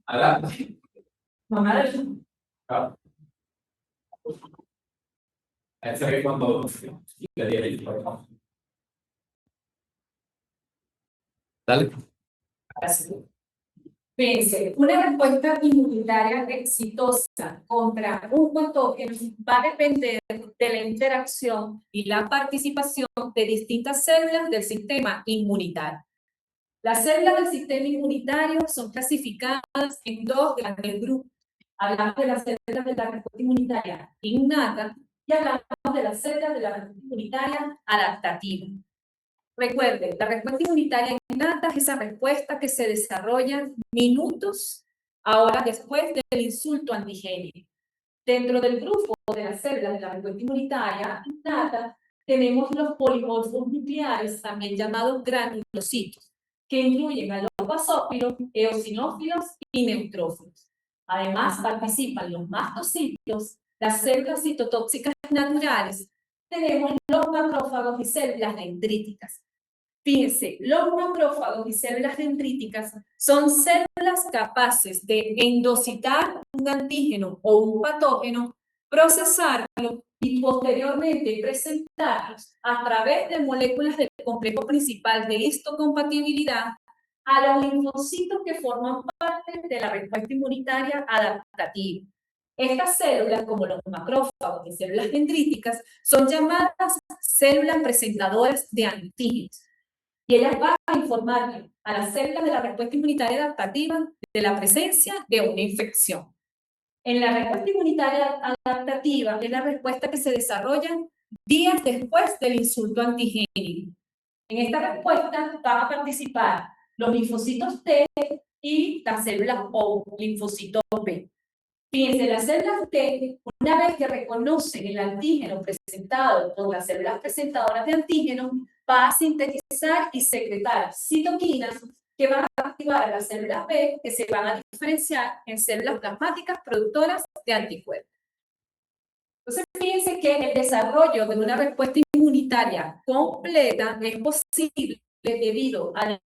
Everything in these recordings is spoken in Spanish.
Adelante. Ese es cuando dale. Fíjense, una respuesta inmunitaria exitosa contra un patógeno va a depender de la interacción y la participación de distintas células del sistema inmunitario. Las células del sistema inmunitario son clasificadas en dos grandes grupos. Hablamos de las células de la respuesta inmunitaria innata y hablamos de las células de la respuesta inmunitaria adaptativa. Recuerden, la respuesta inmunitaria innata es esa respuesta que se desarrolla minutos a horas después del insulto antigénico. Dentro del grupo de las células de la respuesta inmunitaria innata, tenemos los polimorfos nucleares, también llamados granulocitos, que incluyen a los basófilos, eosinófilos y neutrófilos. Además, participan los mastocitos, las células citotóxicas naturales, tenemos los macrófagos y células dendríticas. Fíjense, los macrófagos y células dendríticas son células capaces de endocitar un antígeno o un patógeno, procesarlo y posteriormente presentarlos a través de moléculas del complejo principal de histocompatibilidad a los linfocitos que forman parte de la respuesta inmunitaria adaptativa. Estas células, como los macrófagos y células dendríticas, son llamadas células presentadoras de antígenos. Y ellas van a informar a las células de la respuesta inmunitaria adaptativa de la presencia de una infección. En la respuesta inmunitaria adaptativa es la respuesta que se desarrolla días después del insulto antigénico. En esta respuesta van a participar los linfocitos T y las células O, linfocitos B. Fíjense, las células T, una vez que reconocen el antígeno presentado por las células presentadoras de antígeno, va a sintetizar y secretar citoquinas que van a activar a las células B, que se van a diferenciar en células plasmáticas productoras de anticuerpos. Entonces, fíjense que el desarrollo de una respuesta inmunitaria completa es posible debido a la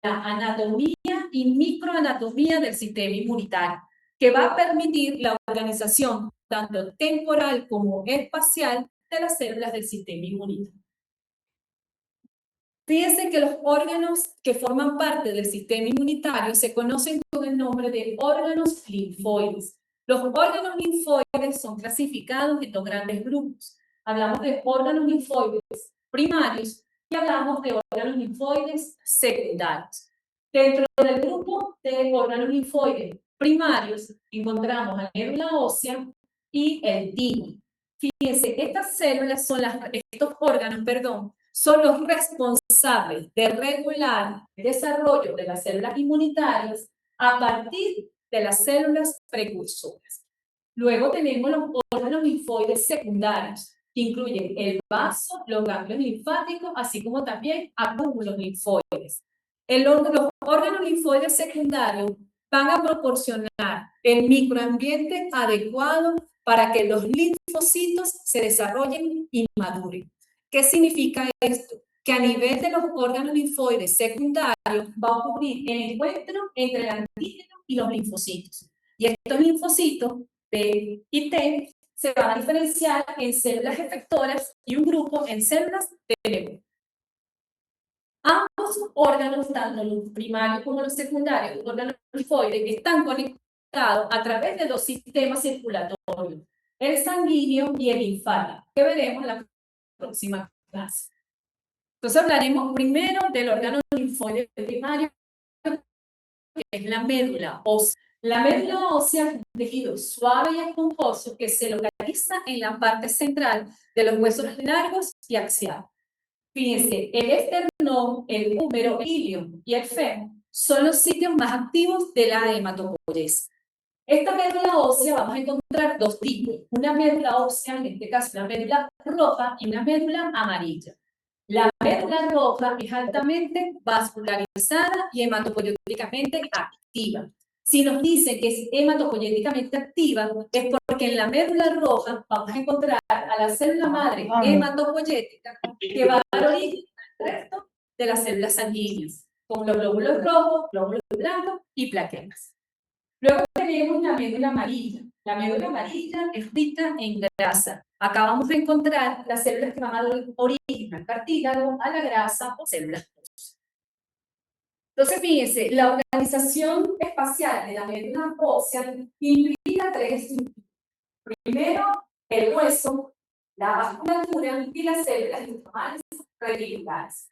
anatomía y microanatomía del sistema inmunitario, que va a permitir la organización tanto temporal como espacial de las células del sistema inmunitario. Fíjense que los órganos que forman parte del sistema inmunitario se conocen con el nombre de órganos linfoides. Los órganos linfoides son clasificados en dos grandes grupos. Hablamos de órganos linfoides primarios y hablamos de órganos linfoides secundarios. Dentro del grupo de órganos linfoides primarios encontramos la médula ósea y el timo. Fíjense, estos órganos, son los responsables de regular el desarrollo de las células inmunitarias a partir de las células precursoras. Luego tenemos los órganos linfoides secundarios, que incluyen el vaso, los ganglios linfáticos, así como también acúmulos linfoides. Los órganos linfoides secundarios van a proporcionar el microambiente adecuado para que los linfocitos se desarrollen y maduren. ¿Qué significa esto? Que a nivel de los órganos linfoides secundarios va a ocurrir el encuentro entre el antígeno y los linfocitos. Y estos linfocitos B y T se van a diferenciar en células efectoras y un grupo en células T. Ambos órganos, tanto los primarios como los secundarios, los órganos linfoides, están conectados a través de dos sistemas circulatorios, el sanguíneo y el linfático, que veremos en la próxima clase. Entonces hablaremos primero del órgano linfoide primario, que es la médula ósea. La médula ósea es un tejido suave y esponjoso que se localiza en la parte central de los huesos largos y axiales. Fíjense, el esternón, el húmero, el ilium y el fémur son los sitios más activos de la hematopoiesis. Esta médula ósea vamos a encontrar dos tipos, una médula ósea, en este caso una médula roja y una médula amarilla. La médula roja es altamente vascularizada y hematopoieticamente activa. Si nos dice que es hematopoieticamente activa, es porque en la médula roja vamos a encontrar a la célula madre hematopoietica que va a dar origen al resto de las células sanguíneas. como los glóbulos rojos, glóbulos blancos y plaquetas. Luego tenemos la médula amarilla. La médula amarilla es rica en grasa. Acá vamos a encontrar las células que van a dar origen al cartílago, a la grasa o células óseas. Entonces, fíjense, la organización espacial de la médula ósea implica tres estructuras. Primero, el hueso, la vasculatura y las células normales reticulares.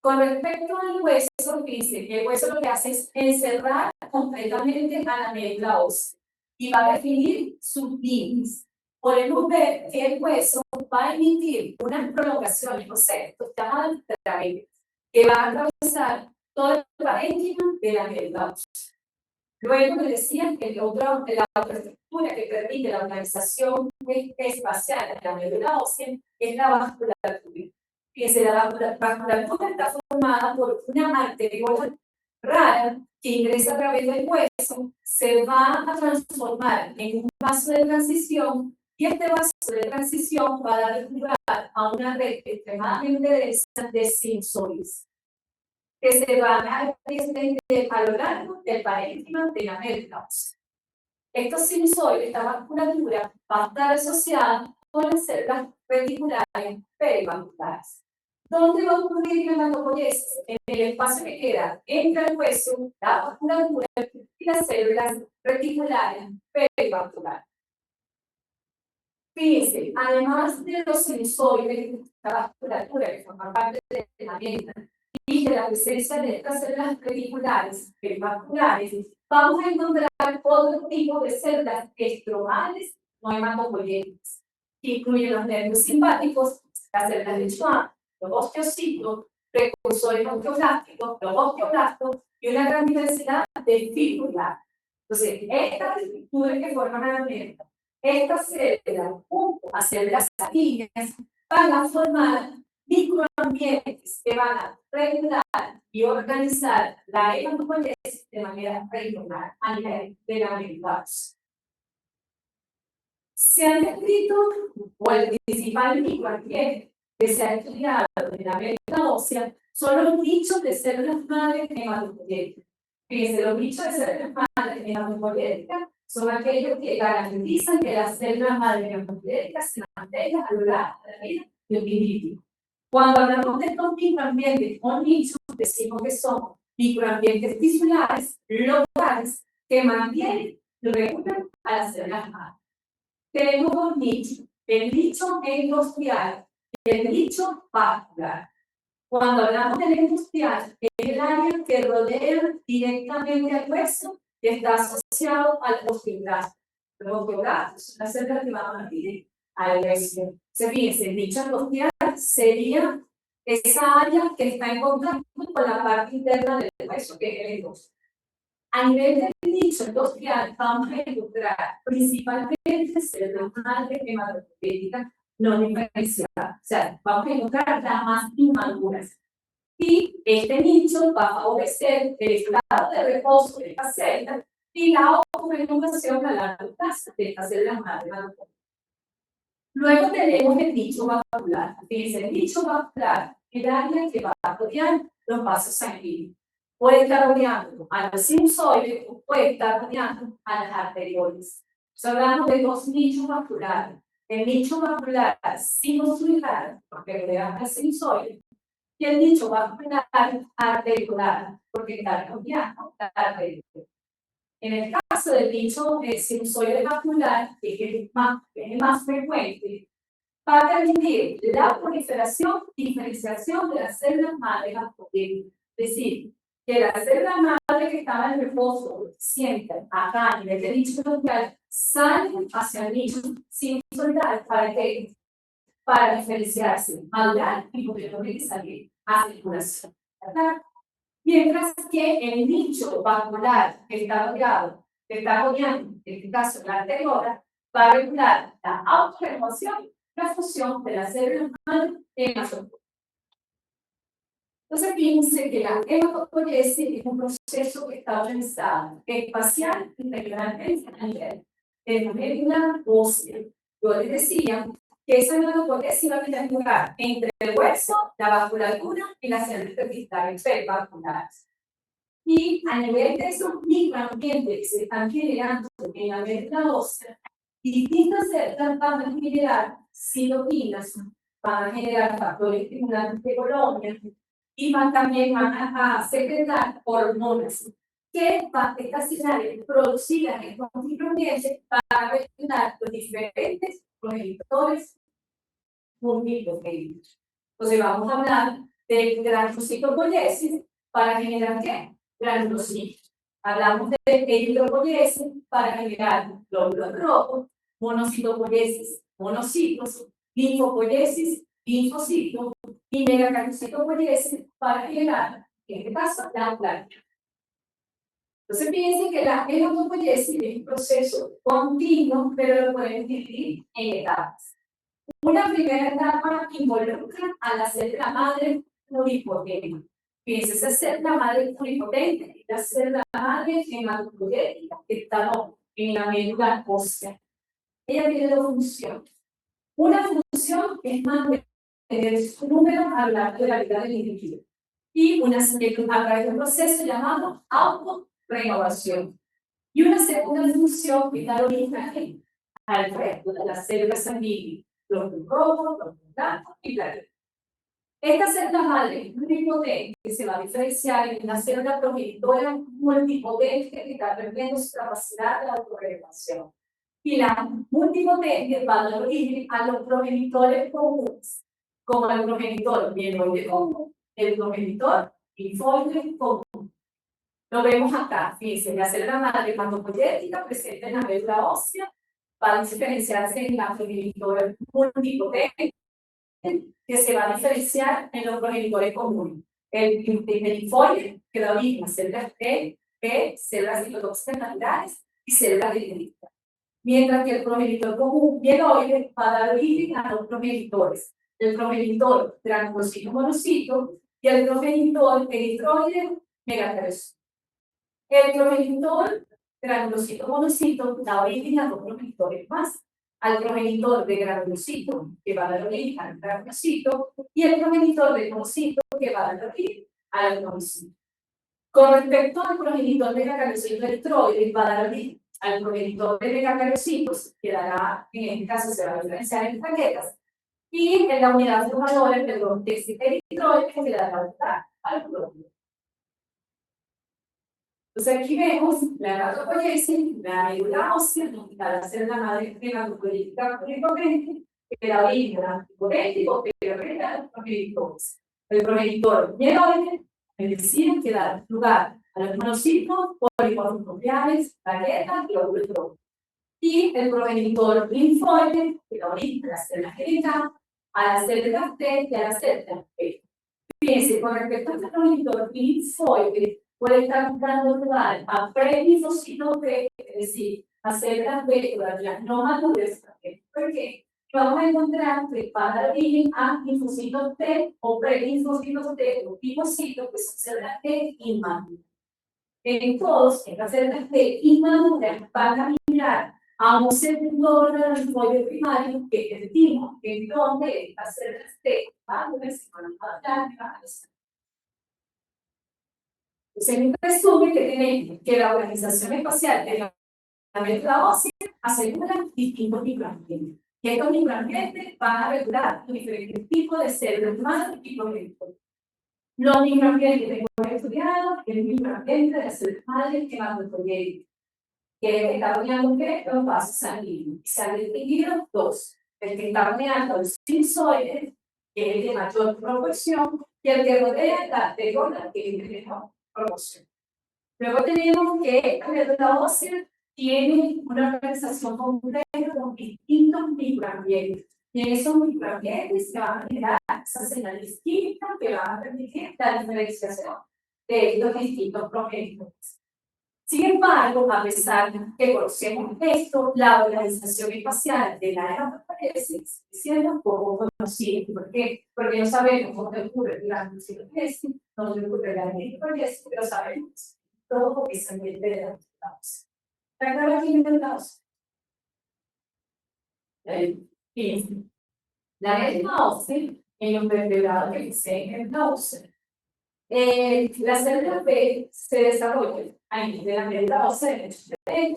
Con respecto al hueso, fíjense que el hueso lo que hace es encerrar completamente a la médula ósea y va a definir sus límites. Podemos ver que el hueso va a emitir unas prolongaciones, o sea, estos llamados trabéculos, que van a atravesar todo el parénquima de la médula ósea. Luego me decían que la otra estructura que permite la organización espacial de la médula ósea es la vasculatura. Fíjense, la vasculatura está formada por una arteriola rara que ingresa a través del hueso, se va a transformar en un vaso de transición y este vaso de transición va a dar lugar a una red extremadamente densa de sinusoides que se van a extender a lo largo del parénquima de la médula ósea. Estos sinusoides, esta vasculatura, va a estar asociada con las células reticulares perivasculares. ¿Dónde va a ocurrir la hematopoiesis? En el espacio que queda entre el hueso, la vasculatura y las células reticulares perivasculares. Fíjense, además de los sinusoides, la vasculatura que forma parte de la médula y de la presencia de estas células reticulares perivasculares, vamos a encontrar otro tipo de células estromales no hematopoyéticas, que incluyen los nervios simpáticos, las células de Schwann, los osteocitos, precursores osteoblásticos, los osteoblastos y una gran diversidad de fibroblástos. Entonces, estas estructuras que forman la médula, estas células, junto a células sanguíneas, van a formar microambientes que van a regular y organizar la hematopoiesis de manera regular a nivel de la médula ósea. Se han descrito, o el principal microambiente que se ha estudiado en la médula ósea son los nichos de células madre hematopoyéticas. Fíjense, los nichos de células madre hematopoyéticas son aquellos que garantizan que las células madre hematopoyéticas se mantengan a lo largo de la vida del individuo. Cuando hablamos de estos microambientes o nichos, decimos que son microambientes tisulares locales que mantienen y regulan a las células madre. Tenemos dos nichos, el nicho endosterial y el nicho vascular. Cuando hablamos del endosterial, es el área que rodea directamente al hueso que está asociado al osteoblasto. Los osteoblastos son las células que van a ir al hueso. Fíjense, el nicho endosterial sería esa área que está en contacto con la parte interna del hueso, que es el endosio. A nivel del nicho endosterial vamos a encontrar principalmente células madre hematopoyéticas no diferenciadas. O sea, vamos a encontrar las más inmaduras. Y este nicho va a favorecer el estado de reposo de estas células y la autorregulación a largo plazo de estas células madre hematopoyéticas. Luego tenemos el nicho vascular. Fíjense, el nicho vascular es el área que va a rodear los vasos sanguíneos. Puede estar rodeando a los sinusoides o puede estar rodeando a las arterioles. Hablamos de dos nichos vasculares. El nicho vascular sinusoidal, porque rodea al sinusoide, y el nicho vascular arteriolar, porque está rodeando la arteriola. En el caso del nicho sinusoide vascular, que es el más frecuente, va a permitir la proliferación y diferenciación de las células madre hematopoyéticas. Es decir, que las células madre que estaban en reposo sienten acá a nivel del nicho endosterial salen hacia el nicho sinusoidal para diferenciarse, madurar y posteriormente salir a circulación. Mientras que el nicho vascular que está rodeando, en este caso la arteriola, va a regular la autorregulación, la función de las células madre hematopoyéticas. Entonces, fíjense que la hematopoiesis es un proceso que está organizado espacial y regionalmente a nivel de la médula ósea. Yo les decía que esa neuropoiesis va a tener lugar entre el hueso, la vasculatura y las células verticales pervasculares. Y a nivel de esos microambientes que se están generando en la médula ósea, distintas células van a generar citoquinas, van a generar factores estimulantes de colonia y también van a secretar hormonas que estas señales producidas en estos microambientes van a regular los diferentes progenitores multiproteínicos. Entonces vamos a hablar de granulocitopoiesis para generar ¿qué? Granulocitos. Hablamos de eritropoiesis para generar glóbulos rojos, monocitopoiesis, monocitos, linfopoiesis, linfocitos y megacardiocitopoiesis para generar, en este caso, la placa. Entonces piensen que la hematopoiesis es un proceso continuo, pero lo podemos dividir en etapas. Una primera etapa involucra a la célula madre pluripotente. Fíjense, esa célula madre pluripotente y la célula madre hematopoyética que está en la médula ósea. Ella tiene dos funciones. Una función es mantener su número a lo largo de la vida del individuo. Y una a través de un proceso llamado autorrenovación. Y una segunda función que da origen al resto de las células sanguíneas, los rojos, los blancos y plaquetas. Esta célula madre pluripotente que se va a diferenciar en una célula progenitora multipotente que está perdiendo su capacidad de autorrenovación. Y la multipotente va a dar origen a los progenitores comunes, como el progenitor mieloide común, el progenitor linfoide común. Lo vemos acá, fíjense, la célula madre hematopoyética presente en la médula ósea va a diferenciarse en la progenitora multipotente, que se va a diferenciar en los progenitores comunes. El linfoide, que da origen a células T, P, células citotóxicas naturales y células dendríticas. Mientras que el progenitor común mieloide va a dar origen a los progenitores. El progenitor granulocito monocito y el progenitor eritroide megacariocito. El progenitor granulocito monocito da origen a dos progenitores más. Al progenitor de granulocito, que va a dar origen al granulocito, y el progenitor de monocito, que va a dar origen al monocito. Con respecto al progenitor de megacariocito eritroide, va a dar origen al progenitor de megacariocitos, que dará, en este caso se va a diferenciar en plaquetas, y en la unidad formadora del eritroide, que le dará lugar al glóbulo. Entonces aquí vemos la hematopoiesis, la médula ósea, donde está la célula madre hematopoyética pluripotente, que da origen al antipotético, pero que da los progenitores. El progenitor mieloide, es decir, que da lugar a los monocitos, polimorfoscopiales, plaquetas, glóbulos rojos. Y el progenitor linfoide, que da origen a las células genitales, a las células T y a las células P. Fíjense, con respecto al progenitor linfoide, puede estar dando lugar a prelinfocitos T, es decir, a células B todavía no maduras. ¿Por qué? Vamos a encontrar que para dar origen a linfocitos T o prelinfocitos T o linfocitos, que son células T inmaduras. En todos, estas células T inmaduras van a migrar a un segundo órgano linfoide primario que decimos que es donde estas células T maduras se van a adaptar. Entonces, en resumen, que tenemos que la organización espacial de la médula ósea asegura distintos microambientes. Y estos microambientes van a regular los diferentes tipos de células humanas y progenitores. Los microambientes que hemos estudiado, el microambiente de las células madres hematopoyéticas, que está rodeando los vasos sanguíneos. Y se han distinguido dos: el que está rodeando los sinusoides, que es el de mayor proporción, y el que rodea la arteriola, que es el de menor proporción. Luego tenemos que la médula ósea tiene una organización compleja con distintos microambientes. Y en esos microambientes se van a generar esas señales químicas que van a permitir la diferenciación de estos distintos progenitores. Sin embargo, a pesar de que conocemos esto, la organización espacial de la hematopoiesis es siendo poco conocida. ¿Por qué? Porque no sabemos dónde ocurre la hematopoiesis, dónde ocurre la hematopoiesis, pero sabemos todo lo que es ambiente de los estados. ¿Está claro aquí en el caso? Fíjense. La médula ósea en los vertebrados que poseen médula ósea. Las células B se desarrollan a nivel de la médula ósea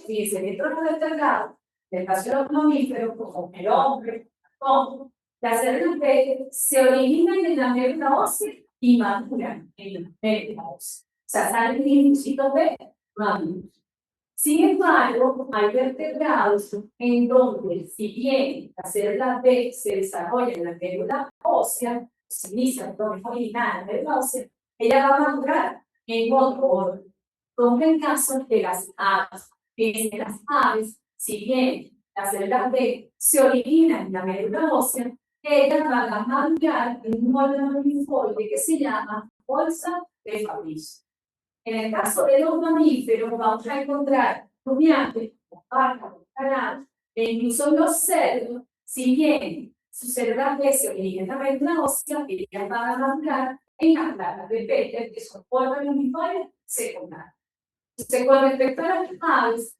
y se dentro de los vertebrados del caso de los mamíferos, como el hombre, como las células B se originan en la médula ósea y maduran en la médula ósea. O sea, salen linfocitos B maduros. Sin embargo, hay vertebrados en donde, si bien las células B se desarrollan en la médula ósea, se inicia con original en la médula ósea, ella va a madurar en otro orden. Como en el caso de las aves. Fíjense, las aves, si bien las células B se originan en la médula ósea, ellas van a madurar en un órgano linfoide que se llama bolsa de Fabry. En el caso de los mamíferos, vamos a encontrar rumiantes, pájaros, canados, e incluso los cerdos, si bien sus células B se originan en la médula ósea, ellas van a madurar en las placas de Peters, que son órganos linfoides secundarios. Entonces, con respecto a las aves,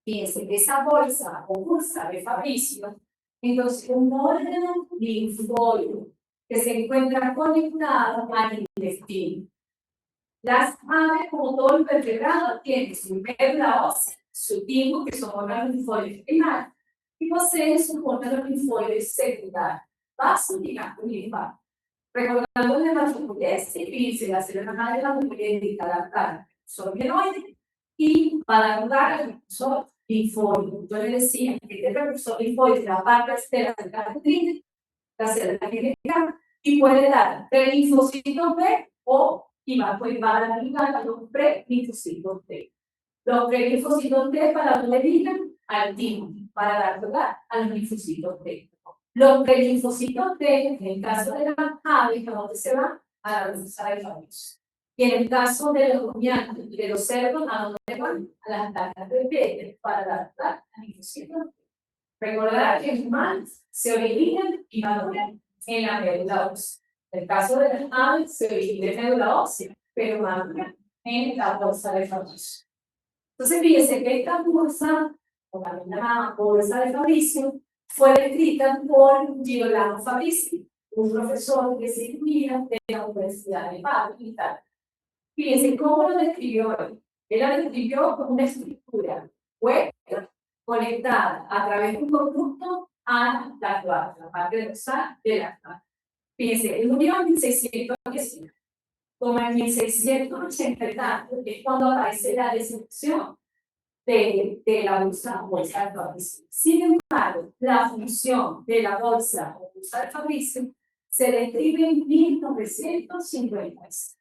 fíjense que esa bolsa o bolsa de Fabricio, entonces un órgano linfoide que se encuentra conectado al intestino. Las aves, como todo invertebrado, tienen su médula ósea, su timo, que son órganos linfoides primarios, y poseen sus órganos linfoides secundarios, vasos y ganglios linfáticos. Recordando la hematopoiesis, fíjense, la célula madre de la mujer indica adaptar son organoides y para ayudar al precursor linfoide. Yo les decía que este precursor linfoide es la parte externa del cartílago, la célula genética, y puede dar prelinfocitos B o y va a dar lugar a los prelinfocitos T. Los prelinfocitos T para donde digan al timo, para dar lugar a los linfocitos T. Los prelinfocitos T, en el caso de las aves, ¿a dónde se van? A la bolsa de Fabry. Y en el caso de los rumiantes y de los cerdos, ¿a dónde van? A las placas de Peters para dar lugar a linfocitos T. Recordar que los humanos se originan y maduran en la médula ósea. En el caso de las aves se origina en médula ósea, pero maduran en la bolsa de Fabry. Entonces, fíjense que esta bolsa, o también llamada bolsa de Fabricio, fue descrita por Girolamo Fabricio, un profesor de cirugía de la Universidad de Padua, Italia. Fíjense cómo lo describió él. Él la describió como una estructura hueca conectada a través de un conducto a la cloaca, la parte dorsal de la cloaca. Fíjense, él murió en 1619. Como en 1680 es cuando aparece la descripción de la bolsa de Fabricio. Sin embargo, la función de la bolsa o bolsa de Fabricio se describe en 1956. O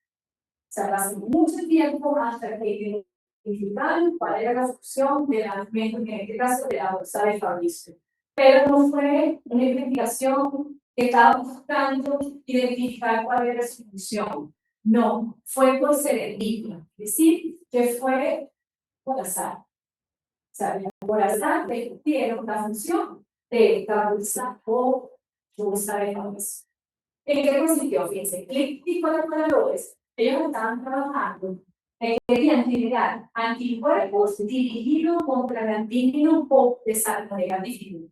sea, hace mucho tiempo hasta que identificaron cuál era la función del alimento, en este caso de la bolsa de Fabricio. Pero no fue una investigación que estaba buscando identificar cuál era su función. No, fue por serendipia, es decir, que fue por azar. O sea, por azar descubrieron la función de esta bolsa o bolsa de Fabricio. ¿En qué consistió? Fíjense, y colaboradores, ellos estaban trabajando en querían generar anticuerpos dirigidos contra el antígeno POP de salmonella difficile.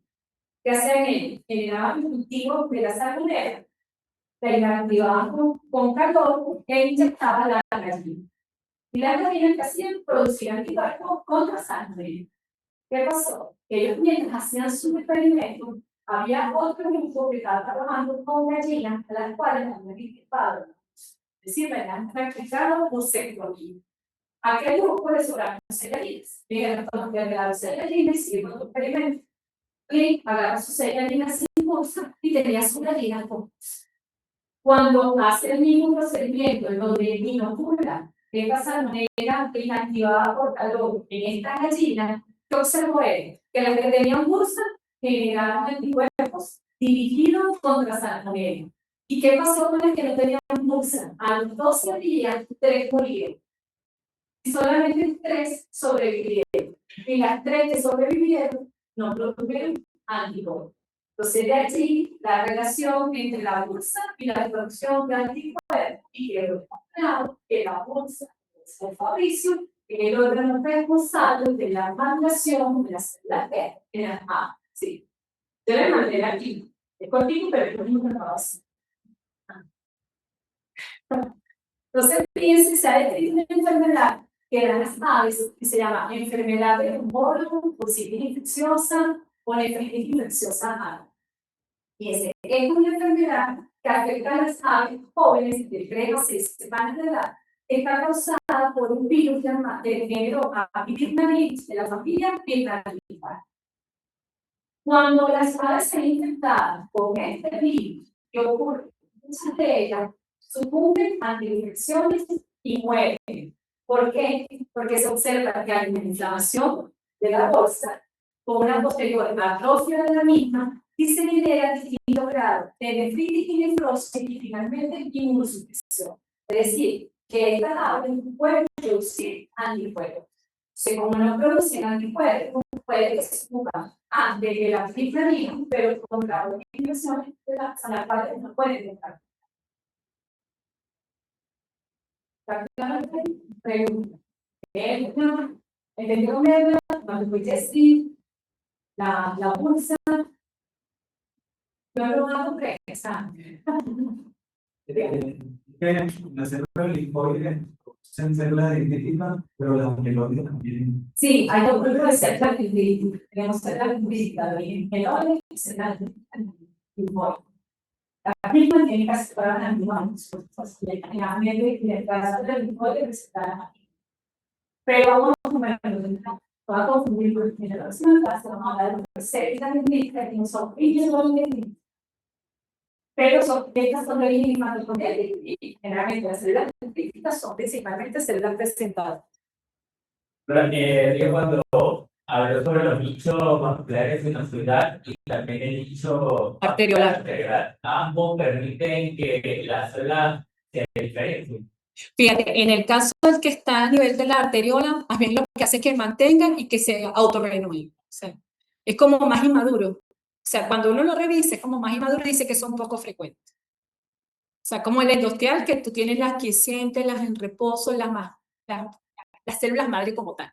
¿Qué hacían ellos? Generaban cultivos de la salmonella, la activaban con calor e inyectaban la gallina. Y las gallinas que hacían producían anticuerpos contra salmonella. ¿Qué pasó? Ellos mientras hacían su experimento, había otro grupo que estaba trabajando con gallinas a las cuales habían equipado, es decir, habían practicado homosexualismo. ¿A qué grupo les sobraron las gallinas? Llegaron a los gallinas y hicieron un experimento. Y agarran sus gallinas sin bolsa y tenía su gallina con bolsa. Cuando hace el mismo procedimiento en donde inocula esta salmonella inactivada por calor en esta gallina, ¿qué observó él? Que las que tenían bolsa generaron anticuerpos dirigidos contra salmonella. ¿Y qué pasó con las que no tenían bolsa? A los 12 días, 3 murieron. Y solamente 3 sobrevivieron. Y las 3 que sobrevivieron no produjeron anticuerpos. Entonces, de allí la relación entre la bolsa y la producción de anticuerpos, y que lo demostrado que la bolsa de Fabricio es el órgano responsable de la maduración de las células T en las aves. Sí. De la manera aquí. Es cortito, pero es muy base. Entonces, fíjense, se ha descrito una enfermedad que dan las aves, que se llama enfermedad de humor, bursitis infecciosa o nefritis infecciosa aves. Fíjense, es una enfermedad que afecta a las aves jóvenes de 3 a 6 semanas de edad. Está causada por un virus llamado de género Apipirnavirus de la familia Pirnathidae. Cuando las aves se infectadas con este virus, ¿qué ocurre? Muchas de ellas sucumben ante infecciones y mueren. ¿Por qué? Porque se observa que hay una inflamación de la bolsa con una posterior atrofia de la misma y se lidera a distintos grados de nefritis y nefrosis y finalmente inmunosupresión. Es decir, que estas aves pueden producir anticuerpos. Como no producen anticuerpos, puede que se sucumban antes de la anticuerpos, pero con grados de infecciones de las cuales no pueden estar. Pregunta. ¿Entendió medio? Cuando fue Jessie, la bolsa, yo lo hago presa. La célula linfoide son células dendríticas, pero las mieloides también. Sí, hay dos grupos de células dendríticas. Tenemos células dendríticas de origen mieloide y células linfoide. La misma tiene que separar las animales, generalmente en el caso de la linfoide se separan. Pero vamos a comentar, va a confundir con generación, vamos a hablar de células dendríticas que no son mieloides. Pero estas son de origen hematopoyético y generalmente las células dendríticas son principalmente células presentadas. Yo cuando habló sobre los nichos vasculares de la ciudad y también el nicho arteriolar, ambos permiten que las células se diferencien. Fíjate, en el caso del que está a nivel de la arteriola, más bien lo que hace es que mantengan y que se autorrenueven. O sea, es como más inmaduro. O sea, cuando uno lo revisa, es como más inmaduro y dice que son poco frecuentes. O sea, como el endosteal, que tú tienes las quiescentes, las en reposo, las células madre como tal.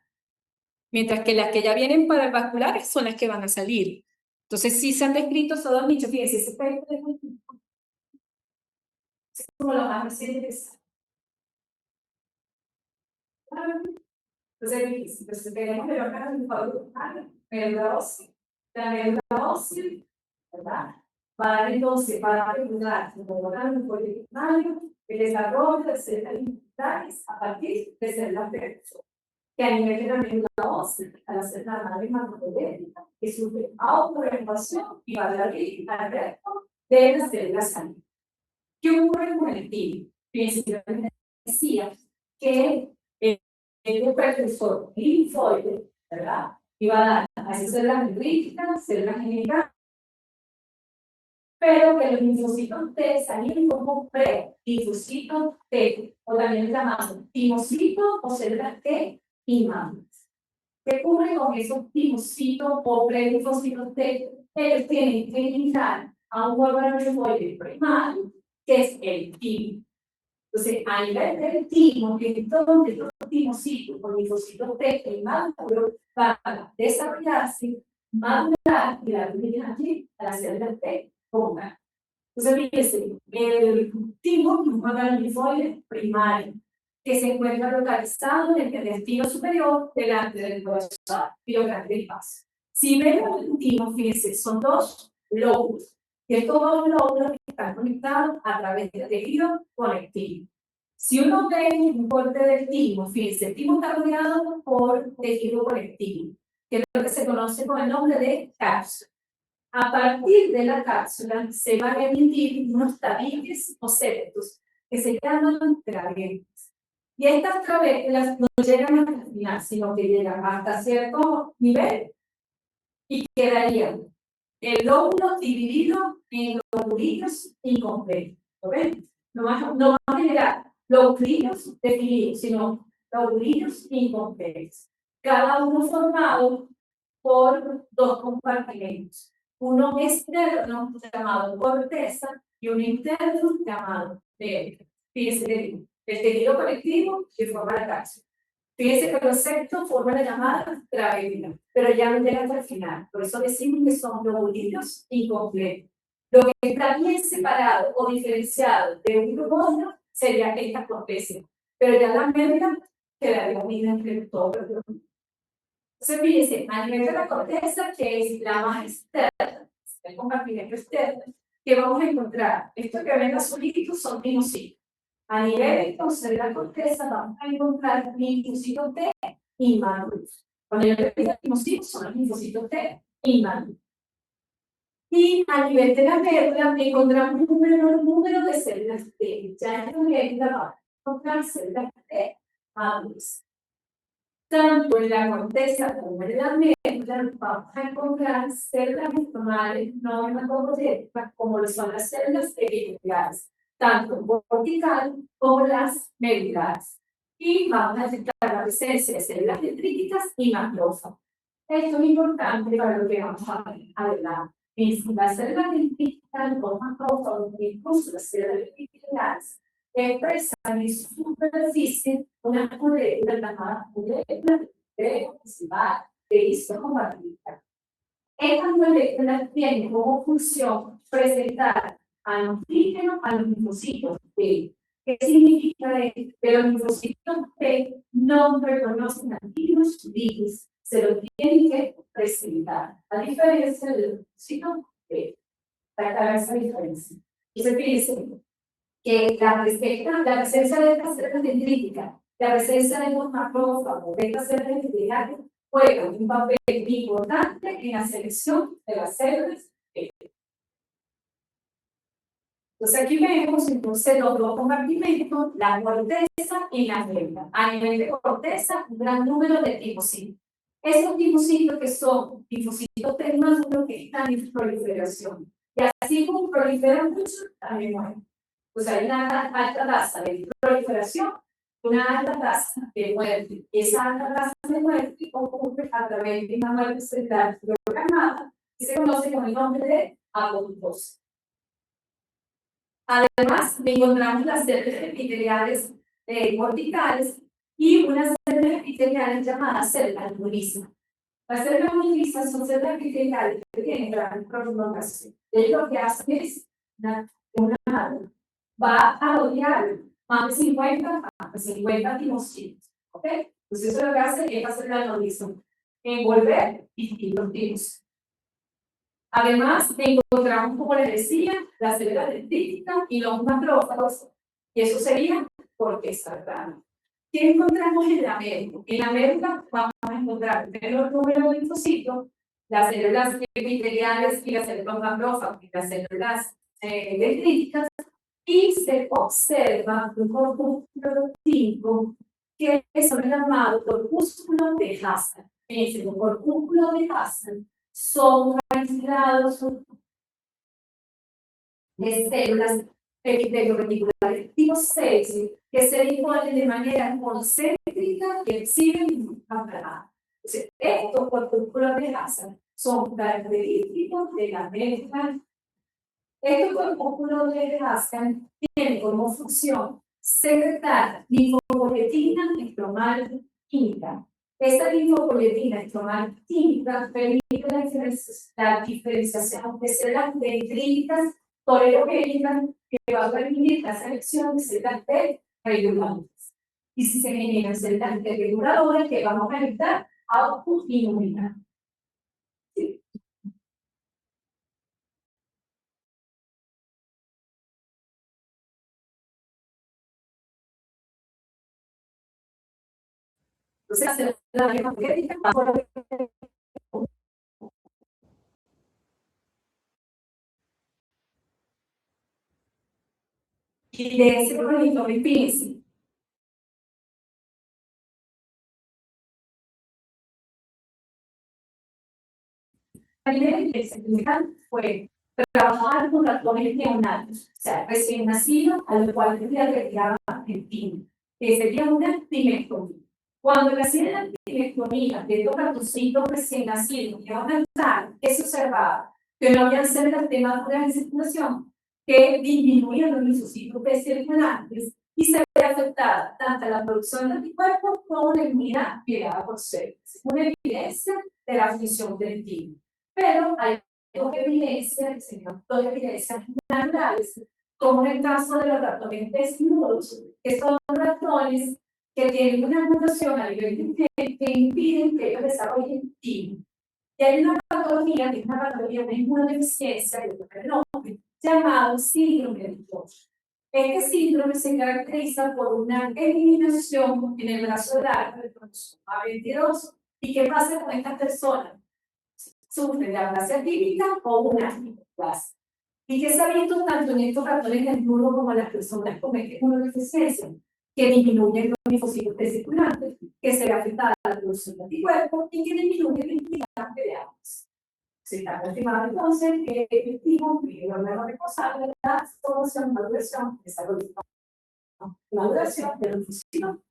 Mientras que las que ya vienen para el vasculares son las que van a salir. Entonces, sí se han descrito esos dos nichos. Fíjense, ese efecto es como los más recientes. Entonces tenemos el órgano linfático, médula ósea. La médula ósea, ¿verdad? Va a dar entonces, para regular el órgano linfático, el desarrollo de células linfáticas a partir de células verdes. Que a nivel de la médula ósea, a la célula madre hematopoyética, que sufre autorrenovación y va a dar al resto de las células sanguíneas. ¿Qué ocurre con el timo? Principalmente decía que el precursor linfoide, ¿verdad? Y va a dar a esas células dendríticas, células genitales, pero que los linfocitos T salían como pre-linfocitos T, o también llamados timocitos o células T imanes. ¿Qué ocurre con esos timocitos o pre-linfocitos T? Ellos tienen que iniciar a un órgano linfoide primario, que es el timo. Entonces, a nivel del timo, que todos los timocitos o linfocitos T inmaduros van a desarrollarse, madurar y dar allí a las células T ponga. Entonces, fíjense, el timo es un órgano linfoide primario que se encuentra localizado en el intestino superior delante del corazón y los grandes vasos. Si vemos el timo, fíjense, son dos lóbulos. Y estos dos lóbulos están conectados a través del tejido conectivo. Si uno ve un corte del timo, fíjense, el timo está rodeado por tejido conectivo, que es lo que se conoce con el nombre de cápsula. A partir de la cápsula se van a emitir unos tabiques o septos que se llaman trabeculas. Y estas trabeculas no llegan hasta el final, sino que llegan hasta cierto nivel y quedarían el lóbulo dividido en lobulillos incompletos. ¿Lo ven? No va a generar lobulillos definidos, sino lobulillos incompletos. Cada uno formado por dos compartimentos. Uno externo llamado corteza y uno interno llamado pélvico. Fíjense, el tejido conectivo que forma la cápsula. Fíjense que los septos forman la llamada trabécula, pero ya no llega hasta el final. Por eso decimos que son lobulillos incompletos. Lo que está bien separado o diferenciado de un grupo a otro sería esta corteza, pero ya la médula quedaría unida entre todos los grupos. Entonces, fíjense, a nivel de la corteza, que es la más externa, el compartimento externo, que vamos a encontrar, esto que ven azulitos son linfocitos. A nivel entonces de la corteza vamos a encontrar linfocitos T inmaduros. Cuando yo te digo linfocitos, son los linfocitos T inmaduros. Y a nivel de la médula encontramos un menor número de células T. Ya en la médula vamos a encontrar células T maduras. Tanto en la corteza como en la médula vamos a encontrar células normales no hematológicas como lo son las células epiteliales, tanto vertical como las medulares. Y vamos a detectar la presencia de células dendríticas y macrófagos. Esto es importante para lo que vamos a ver adelante. Las células dendríticas, los macrófagos, incluso las células epiteliales, expresan en su superficie una molécula llamada molécula principal de histocompatibilidad. Estas moléculas tienen como función presentar antígeno a los linfocitos T. ¿Qué significa esto? Que los linfocitos T no reconocen antígenos vivos, se los tienen que presentar, a diferencia de los linfocitos T. Está esa diferencia. Y se dice que la presencia de estas células dendríticas, la presencia de los macrófagos, de estas células dendríticas, juega un papel importante en la selección de las células. Entonces aquí vemos entonces los dos compartimentos, la corteza y la médula. A nivel de corteza, un gran número de linfocitos. Esos linfocitos que son linfocitos T maduros que están en proliferación. Y así como proliferan mucho, también mueren. Pues hay una alta tasa de proliferación, una alta tasa de muerte. Esa alta tasa de muerte ocurre a través de una muerte celular programada y se conoce con el nombre de apoptosis. Además, encontramos las células epiteliales corticales y unas células epiteliales llamadas células murisas. Las células murisas son células epiteliales que tienen gran prolongación. Ellos lo que hacen es va a rodear más de 50 linfocitos. ¿Ok? Entonces, eso lo que hace es hacer la nodrización, envolver distintos tipos. Además, encontramos, como les decía, las células dendríticas y los macrófagos, y eso sería corteza grande. ¿Qué encontramos en la médula? En la médula vamos a encontrar los números de linfocitos, las células epiteliales y las células macrófagos y las células dendríticas, y se observa un corpúsculo típico que es llamado corpúsculo de Hassan. Ese corpúsculo de Hassan son aislados de células epitelio-reticulares tipo 6 que se disponen de manera concéntrica y exhiben aplanada. Estos corpúsculos de Hassan son característicos de la médula. Estos corpúsculos de Hassan tienen como función secretar linfopoyetina estromal química. Esta linfopoyetina estromal química permite la diferenciación de células dendríticas tolerogénicas que va a permitir la selección de células T reguladoras. Y si se generan células T reguladoras, que vamos a evitar autoinmunidad. Entonces, la hematopoietina va por y de ese producto, fíjense. La idea de certificar fue trabajar con ratones neonatos, o sea, recién nacidos, a los cuales le retiraban el pino, que sería una timectomía. Cuando le hacían la timectomía de estos ratoncitos recién nacidos que van a estar, ¿qué se observaba? Que no había células de máculas en circulación, que disminuían los linfocitos B circulantes y se ve afectada tanto la producción de anticuerpos como la inmunidad creada por células. Una evidencia de la función del pino. Pero hay dos evidencias naturales, como en el caso de los ratones desnudos, que son ratones que tienen una mutación a nivel de piel que impiden que ellos desarrollen timo. Y hay una patología, que es una patología de inmunodeficiencia, llamado síndrome de Tosh. Este síndrome se caracteriza por una eliminación en el brazo largo del cromosoma A22. ¿Y qué pasa con estas personas? Sufren de aplasia típica o una aplasia. ¿Y qué se ha visto tanto en estos ratones desnudos como en las personas con inmunodeficiencia? Que disminuye los linfocitos circulantes, que se ve afectada a la producción de anticuerpos y que disminuye la inmunidad de ambos. Se está confirmado entonces que el timo es el órgano responsable de la formación, maduración, desarrollo, maduración de la nutrición.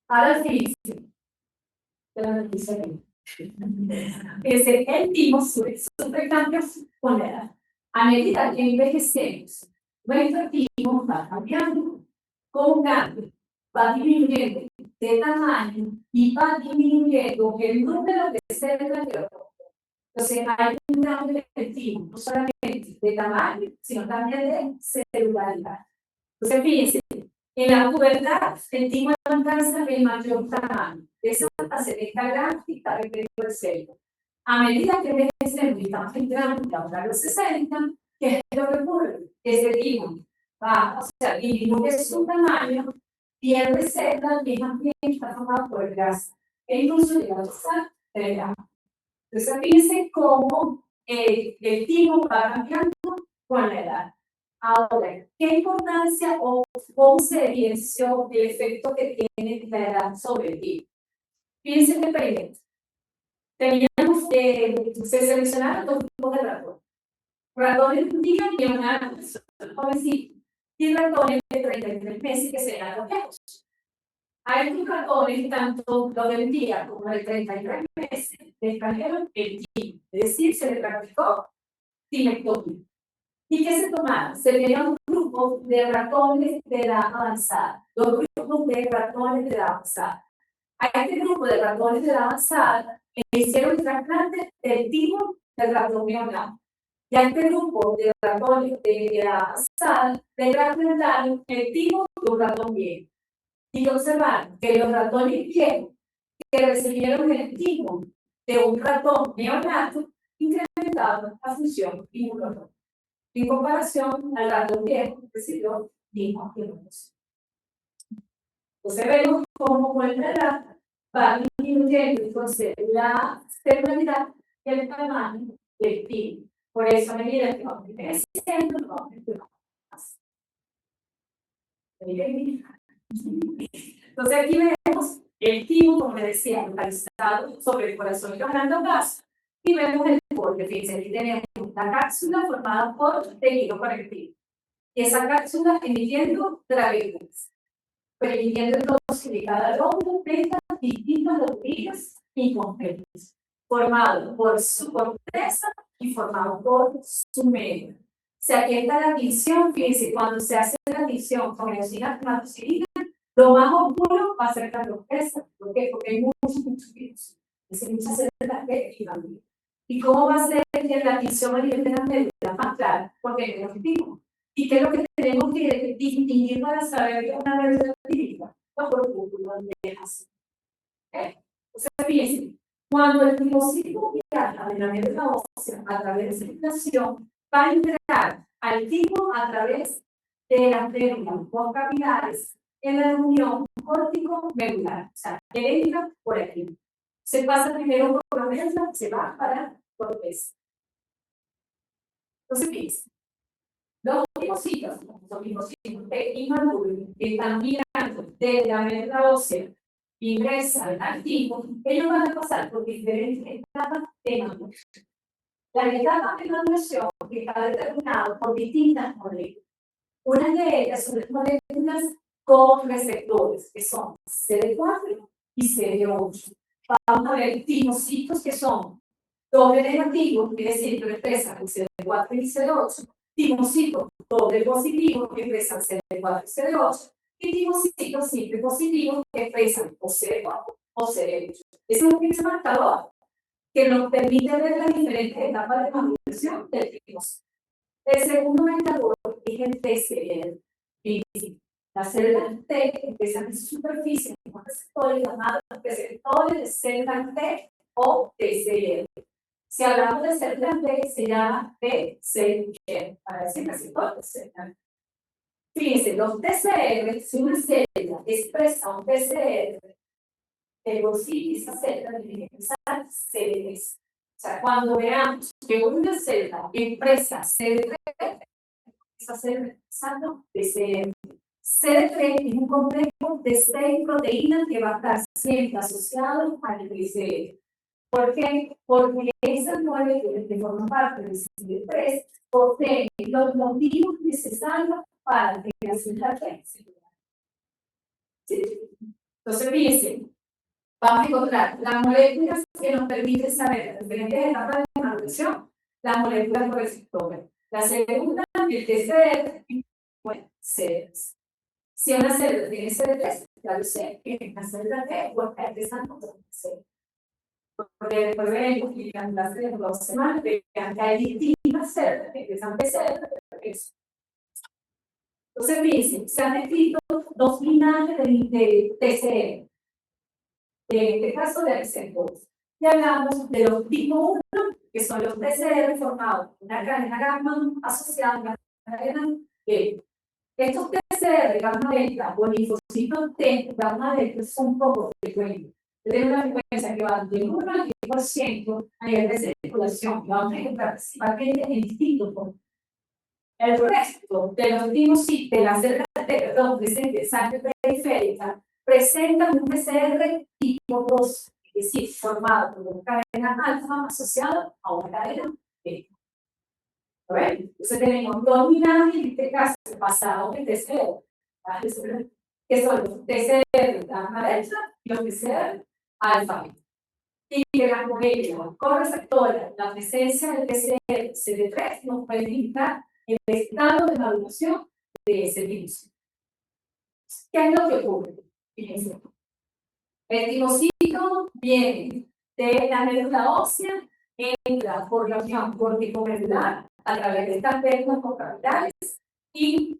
Ahora sí, de la noticia es el timo sufre cambios con la edad. A medida que envejecemos, nuestro timo va cambiando con un cambio, va disminuyendo de tamaño y va disminuyendo el número de células de los órganos. Entonces, hay un cambio de timo, no solamente de tamaño, sino también de celularidad. Entonces, fíjense, en la pubertad, el timo alcanza el mayor tamaño. Eso hace esta gráfica de el cerebro. A medida que envejecemos y estamos entrando a los 60, ¿qué es lo que ocurre? Ese timo va, o sea, disminuye su tamaño, pierde células y más bien está formado por el gas. E incluso llega a pasar el gas. Entonces, fíjense cómo el timo va cambiando con la edad. Ahora, ¿qué importancia o cómo se evidenció el efecto que tiene la edad sobre el timo? Fíjense que primero, teníamos se seleccionaron dos tipos de ratones. Ratones indígenas y una jovencita. Y ratones de 33 meses que serán los viejos. A estos ratones, tanto los del día como de 33 meses, les trajeron el timo. Es decir, se les practicó timectomía. ¿Y qué se tomaron? Se tenían un grupo de ratones de edad avanzada, dos grupos de ratones de edad avanzada. A este grupo de ratones de edad avanzada le hicieron el trasplante del timo del ratón neonato. Y a este grupo de ratones de edad avanzada le trasplantaron el timo de un ratón viejo. Y observaron que los ratones viejos que recibieron el timo de un ratón neonato incrementaban la función inmunológica. En comparación al ratón viejo que recibió mismo inmunos. Entonces vemos cómo con la edad va disminuyendo entonces la celularidad y el tamaño del timo. Por eso a medida que vamos envejeciendo, no vamos más. Entonces aquí vemos el timo, como les decía, localizado sobre el corazón y los grandes vasos. Y vemos el borde, fíjense, aquí tenemos la cápsula formada por tejido conectivo. Y esa cápsula emitiendo trabeculas, permitiendo entonces que cada lóbulo tenga distintas lobulillas y complejas, formado por su corteza y formado por su medio. O sea, aquí está la adición, fíjense, cuando se hace la adición con eosina hematocilina, lo más oscuro va a ser la corteza. ¿Por qué? Porque hay muchos virus. Es muchas células de familia. ¿Y cómo va a ser que la adición a nivel de la médula? Más claro, porque es el objetivo. ¿Y qué es lo que tenemos que distinguir para saber que es una médula típica? Los corpúsculos viejas. O sea, fíjense, cuando el linfocito viaja de la médula ósea a través de circulación, va a entrar al timo a través de las médulas postcapilares en la unión córtico-medular. O sea, que entra por aquí. Se pasa primero por la médula, se va para corteza. Entonces, fíjense, los linfocitos inmaduros que están migrando de la médula ósea ingresan al timo, ellos van a pasar por diferentes etapas de maduración. Las etapas de maduración que están determinadas por distintas moléculas. Una de ellas son las moléculas con receptores, que son CD4 y CD8. Vamos a ver timocitos que son doble negativo, es decir, que expresan el CD4 y CD8, timocitos doble positivo, que expresan CD4 y CD8, y timocitos simple positivo, que expresan o CD4 o CD8. Ese es un marcador que nos permite ver las diferentes etapas de maduración del glicosa. El segundo marcador es el TCR. Las células T empiezan en su superficie con receptores llamados receptores de células T o TCR. Si hablamos de células T, se llama TCR, para decir receptor de células. Fíjense, los TCR, si una célula expresa un TCR, el bolsillo esa célula tiene que empezar CD3. O sea, cuando veamos que una célula expresa CD3, esa célula está empezando TCR. CD3 es un complejo de 6 proteínas que va a estar siempre asociado al TCR. ¿Por qué? Porque esas 9 que forman parte del CD3 poseen los motivos necesarios para que la célula crezca. ¿Sí? Entonces, fíjense, vamos a encontrar las moléculas que nos permiten saber las diferentes etapas de maduración, las moléculas por receptores. La segunda, el TCR, bueno, CD3. Si una célula tiene CD3, ya lo sé, que es una célula T, pues empezando con CD3. Porque después veremos que en las 2 semanas vean que hay distintas células que empiezan TCR. Entonces, fíjense, se han escrito 2 linajes de TCR. En este caso de receptores. Y hablamos de los tipo 1, que son los TCR formados por una cadena gamma asociada a una cadena E. Estos TCR gamma delta o linfocitos T gamma delta son poco frecuentes. Tienen una frecuencia que va de 1 al 10% a nivel de circulación. Vamos a encontrar principalmente en distintos puntos. El resto de los linfocitos de las células T, de sangre periférica, presentan un PCR tipo 2, es decir, formado por una cadena alfa asociada a una cadena beta. Entonces tenemos 2 linajes, en este caso basado en TCR, que son los TCR gamma delta y los TCR alfa beta. Y que las moléculas correceptoras, la presencia del TCR CD3 nos puede indicar el estado de maduración de ese virus. ¿Qué es lo que ocurre? Fíjense. El tigocito viene de la médula ósea, entra por la unión corticomedular a través de estas vértebras concavitales y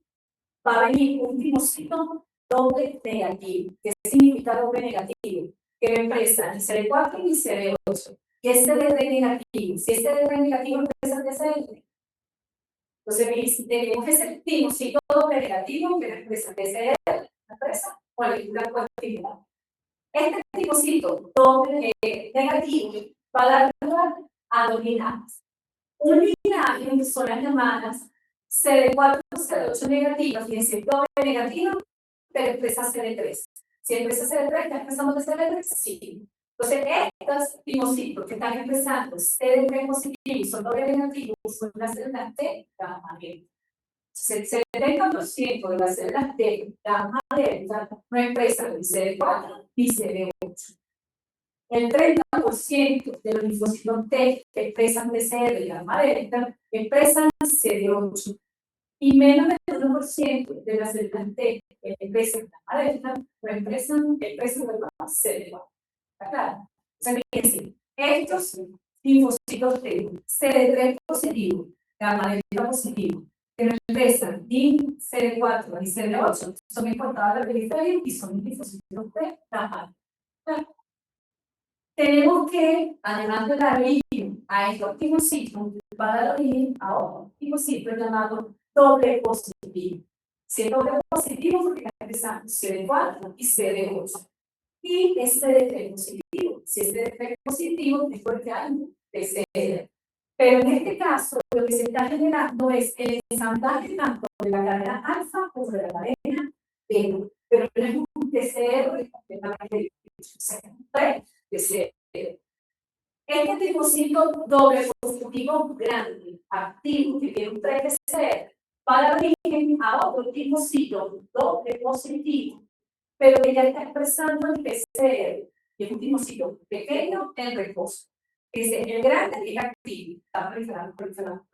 va a venir un tigocito doble negativo. ¿Qué significa doble negativo? Que me expresa ni CD4 ni CD8. ¿Qué es CD3 negativo? Si es CD3 negativo, expresa TCR. Entonces, tenemos ese tigocito doble negativo que expresa TCR, la expresa molecular cuantificada. Este tigocito doble negativo va a dar lugar a 2 linajes. Un linaje son las llamadas CD4, CD8 negativas, fíjense, doble negativo, pero expresa CD3. Si expresa CD3, ¿ya empezamos de CD3? Sí. Entonces, estos tigocitos que están empezando CD3 positivo y son doble negativos, son las células T gamma delta. El 70% de las células T gamma delta no expresan ni CD4 ni CD8. El 30% de los linfocitos T que expresan TCR y gamma delta expresan CD8. Y menos del 1% de las células T que expresan gamma delta no expresan CD4. ¿Está claro? O sea, fíjense, estos linfocitos T, CD3 positivo, gamma delta positivo, que no expresan ni CD4 ni CD8, son importados a la periferia y son linfocitos T gamma delta. Tenemos que, además de dar origen a estos tigocitos, va a dar origen a otros tigocitos llamados doble positivo. Si es doble positivo, porque está empezando CD4 y CD8. Y es CD3 positivo. Si es CD3 positivo, es porque hay un TCR. Pero en este caso, lo que se está generando es el ensamblaje tanto de la cadena alfa como de la cadena beta. Pero no es un TCR completamente TCR. Este tigocito doble positivo grande, activo, que tiene un 3 TCR, va a dar origen a otro tigocito doble positivo, pero que ya está expresando el TCR, que es un tigocito pequeño en reposo. Dice, el grande es activo, está proliferando.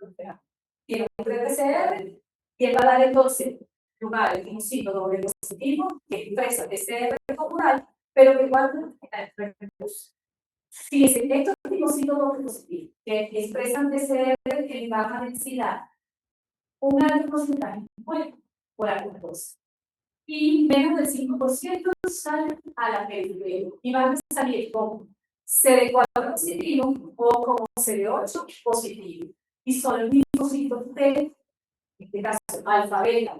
Tiene un 3 TCR y él va a dar entonces lugar al tigocito doble positivo, que expresa TCR corporal, pero que igual está en reposo. Fíjense, estos tricocitos doble positivo que expresan TCR en baja densidad, un alto porcentaje muere por acuerdos. Y menos del 5% salen a la periferia y van a salir como CD4 positivo o como CD8 positivo. Y son los linfocitos T, en este caso alfa beta,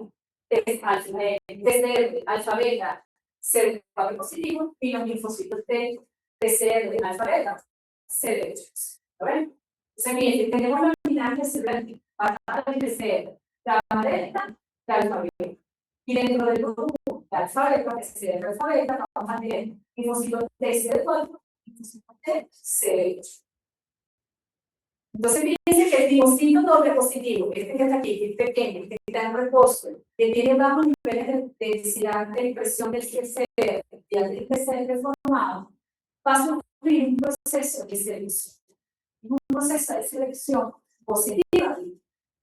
TCR alfa beta, CD4 positivo y los linfocitos T, TCR alfa beta, CD8. ¿Ven? Entonces, miren, tenemos la unidad celular basada en TCR, gamma delta, alfa beta. Y dentro del grupo de alfa beta, TCR alfa beta, vamos a tener linfocitos TCR4 y linfocitos TCR8. Entonces, fíjense que el tricocito doble positivo, este que está aquí, que es pequeño, que está en reposo, que tiene bajos niveles de densidad de expresión del TCR y del TCR formado, pasa a sufrir un proceso de selección. Un proceso de selección positiva.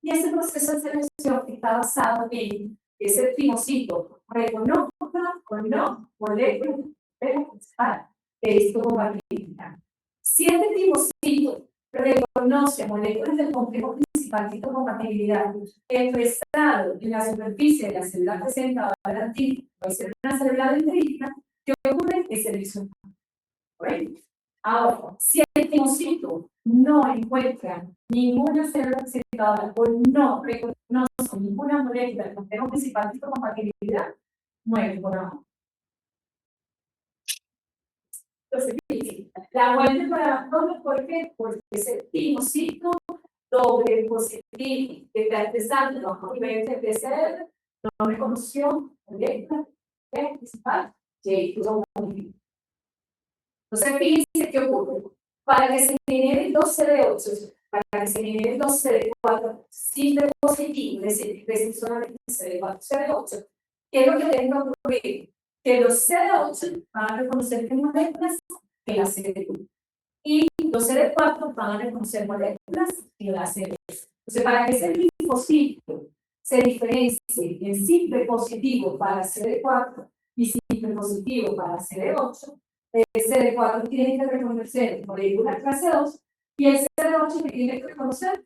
Y ese proceso de selección está basado en que ese tricocito reconozca o no moléculas de histocompatibilidad. Si este tricocito reconoce moléculas del complejo principal de histocompatibilidad expresado en la superficie de la célula presentadora de la célula celular dendrítica, ¿qué ocurre? Es selección. Ahora, si el tricocito no encuentra ninguna célula presentadora o no reconoce ninguna molécula del complejo principal de histocompatibilidad, muere por abajo. Entonces, la muerte por abajo, ¿por qué? Porque ese tricocito doble positivo que está empezando los niveles de PCR no reconoció molécula principal de histocompatibilidad. Entonces, fíjense qué ocurre. Para que se generen dos CD8, para que se generen dos CD4, sin de positivo, es decir, solamente CD4, CD8, ¿qué es lo que tiene que ocurrir? Que los CD8 van a reconocer moléculas en la CD2 y los CD4 van a reconocer moléculas en la CD2. Entonces, para que ese linfocito se diferencie en simple positivo para CD4 y simple positivo para CD8, el CD4 tiene que reconocer moléculas clase 2 y el CD8 tiene que reconocer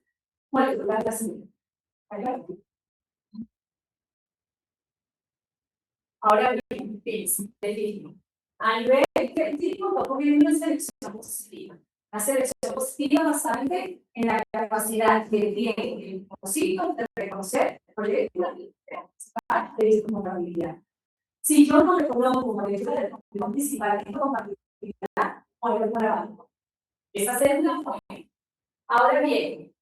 moléculas clase 1. Ahora bien, a nivel científico, va ocurriendo una selección positiva. La selección positiva basada en la capacidad que tiene el linfocito de reconocer moléculas de histocompatibilidad. Si yo no reconozco moléculas del complejo principal de histocompatibilidad, muero por abajo. Esa célula fue. Ahora viene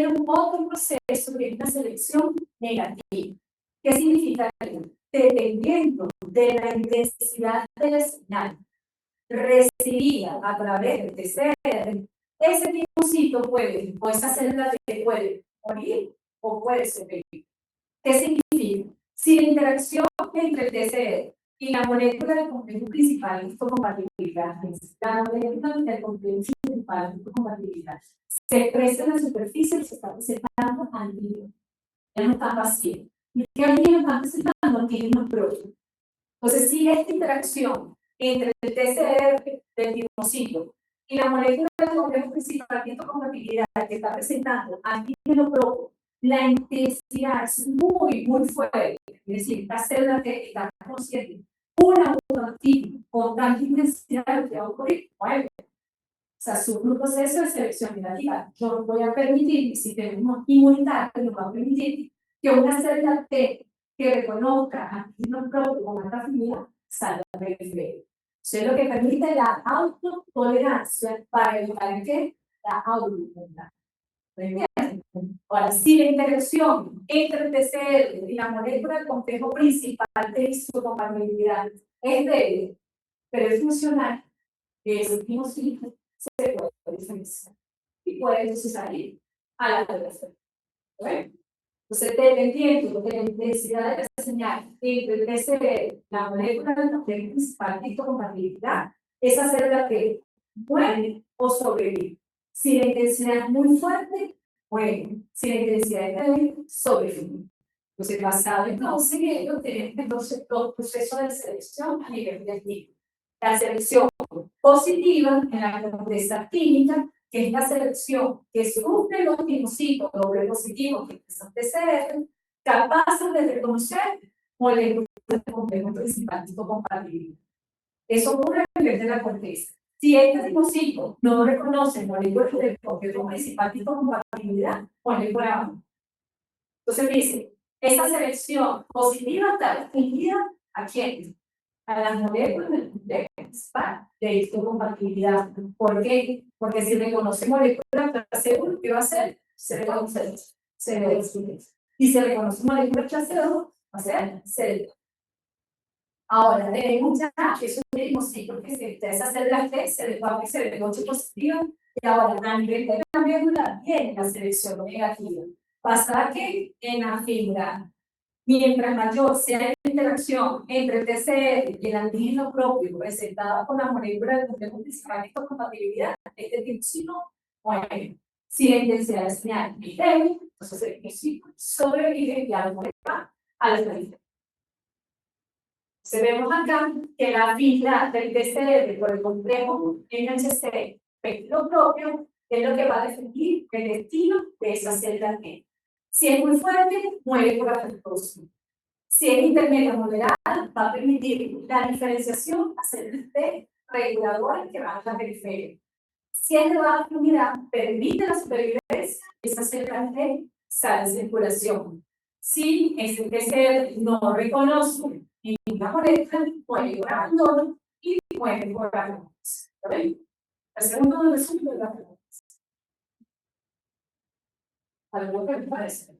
un otro proceso de una selección negativa. ¿Qué significa? Dependiendo de la intensidad de la señal recibida a través del TCR, ese tricocito puede, o esa célula puede morir o puede sobrevivir. ¿Qué significa? Si la interacción entre el TCR y la molécula del complejo principal de histocompatibilidad, la molécula del complejo principal de histocompatibilidad, se expresa en la superficie, se está presentando antígeno. Ya no está vacío. ¿Y qué antígeno está presentando? Antígenos propios. Entonces, si esta interacción entre el TCR del tricocito y la molécula del complejo principal de histocompatibilidad que está presentando antígeno propio, la intensidad es muy, muy fuerte. Es decir, esta célula que está conociendo una autoantígeno con tanta intensidad que va a ocurrir, muere. O sea, su proceso de selección negativa. Yo no voy a permitir, si tenemos inmunidad, que nos va a permitir que una célula T que reconozca antígeno propio con alta afinidad salga del medio. Eso es lo que permite la autotolerancia para evitar que la autoinmunidad. Ahora, si la interacción entre el TCR y la molécula del complejo principal de histocompatibilidad es débil, pero es funcional, ese tricocito se puede diferenciar y puede entonces salir a la población. Entonces, dependiendo de la intensidad de la señal entre el TCR, la molécula del complejo principal de histocompatibilidad, esa célula que muere o sobrevive. Si la intensidad es muy fuerte, muere. Si la intensidad es débil, sobrevive. Entonces, basado en ello, tenemos entonces todo el proceso de selección a nivel del tipo. La selección positiva en la corteza química, que es la selección que sufre los linfocitos doble positivos que son TCR, capaces de reconocer moléculas de complejo principal compatible. Eso ocurre a nivel de la corteza. Si este linfocito no reconoce moléculas de complejo principal compatibilidad, molécula A. Entonces dice, esa selección positiva está restringida ¿a quién? A las moléculas de histocompatibilidad. ¿Por qué? Porque si reconoce moléculas placebo, ¿qué va a hacer? Se reconoce. Y si reconoce moléculas placebo, va a ser célula. Ahora, tenemos ya esos mismos ciclos que se esas células T se les va a ser el 8 positiva, y ahora a nivel de la médula viene la selección negativa. Pasa que en la fibra, mientras mayor sea la interacción entre el TCR y el antígeno propio presentado con la molécula de complejo principal de compatibilidad, este tripsino muere. Si la intensidad de señal es débil, entonces el tripsino sobrevive y al molecular a la salida. Se vemos acá que la fila del TCR por el complejo NHC lo propio es lo que va a definir el destino de esa celda T. Si es muy fuerte, muere por afectoso. Si es intermedia moderada, va a permitir la diferenciación a celdas T reguladoras que van a la periferia. Si es de baja afinidad, permite la supervivencia, esa celda T sale de circulación. Si ese TCR no reconoce ninguna molécula, muere por abandono y muere por abandono. El segundo resumen de la pregunta. ¿Algo que me parece?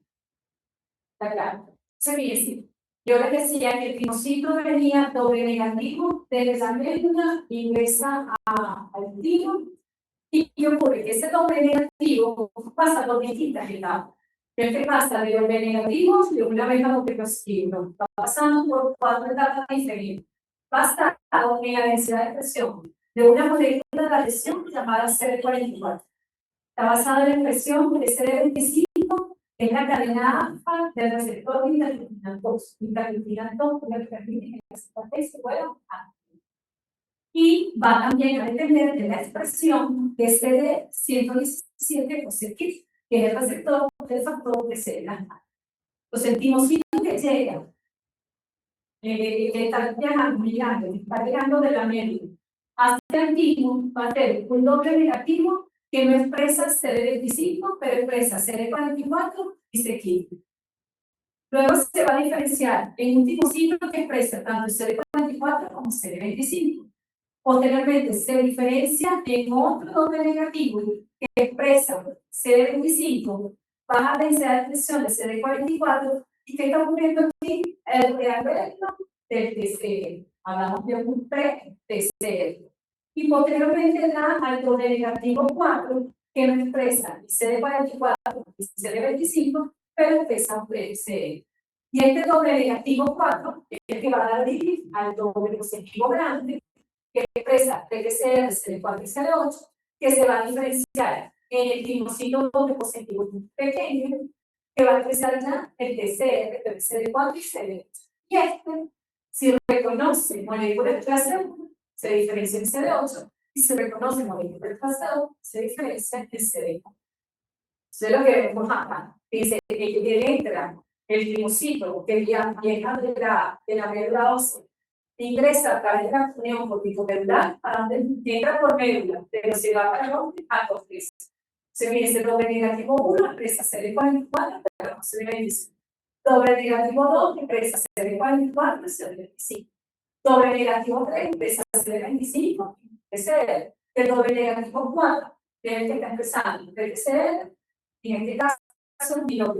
Está claro. Se me dice. Yo les decía que el linfocito venía doble negativo desde la médula, ingresa al timo, y ocurre que ese doble negativo pasa por distintas etapas. ¿Qué pasa de doble negativo de una vez a doble positivo? Va pasando por 4 etapas diferentes. Pasa a una densidad de presión de una molécula de la presión llamada CD44. Está basada en la expresión de CD25, que es la cadena alfa del receptor de interleucina 2. Interleucina 2, que permite que la citata se vuelva alfa. Y va también a depender de la expresión de CD117 o CKIT, que es el receptor del factor de células. Los timocito que llega, está llegando de la médula hacia el timo, va a ser un doble negativo que no expresa CD25, pero expresa CD44 y CKIT. Luego se va a diferenciar en un timocito que expresa tanto CD44 como CD25. Posteriormente se diferencia en otro doble negativo que expresa CD25, baja densidad de presión de CD44, y que está ocurriendo aquí el rearreglo del TCR. Hablamos de un pre-TCR. Y posteriormente da al doble negativo 4, que no expresa ni CD44 ni CD25, pero expresa pre-TCR. Y este doble negativo 4 es el que va a dar origen al doble positivo grande, que expresa TCR, CD4 y CD8, que se va a diferenciar en el linfocito doble positivo pequeño, que va a expresar ya el TCR, el CD4 y CD8. Y este, si reconoce moléculas de clase 1, se diferencia en CD8, y si reconoce moléculas de clase 2, se diferencia en CD4. Eso es lo que vemos acá. Dice que entra el linfocito que ya llega de la médula ósea, ingresa a través de la unión corticocelular, a donde entra por médula, pero se va para donde a corteza. Se viene ese doble negativo 1, expresa CD44, pero no CD25. Doble negativo 2, expresa CD44, CD25. Doble negativo 3, expresa CD25, PCR. El doble negativo 4, que es el que está expresando PCR, y en este caso,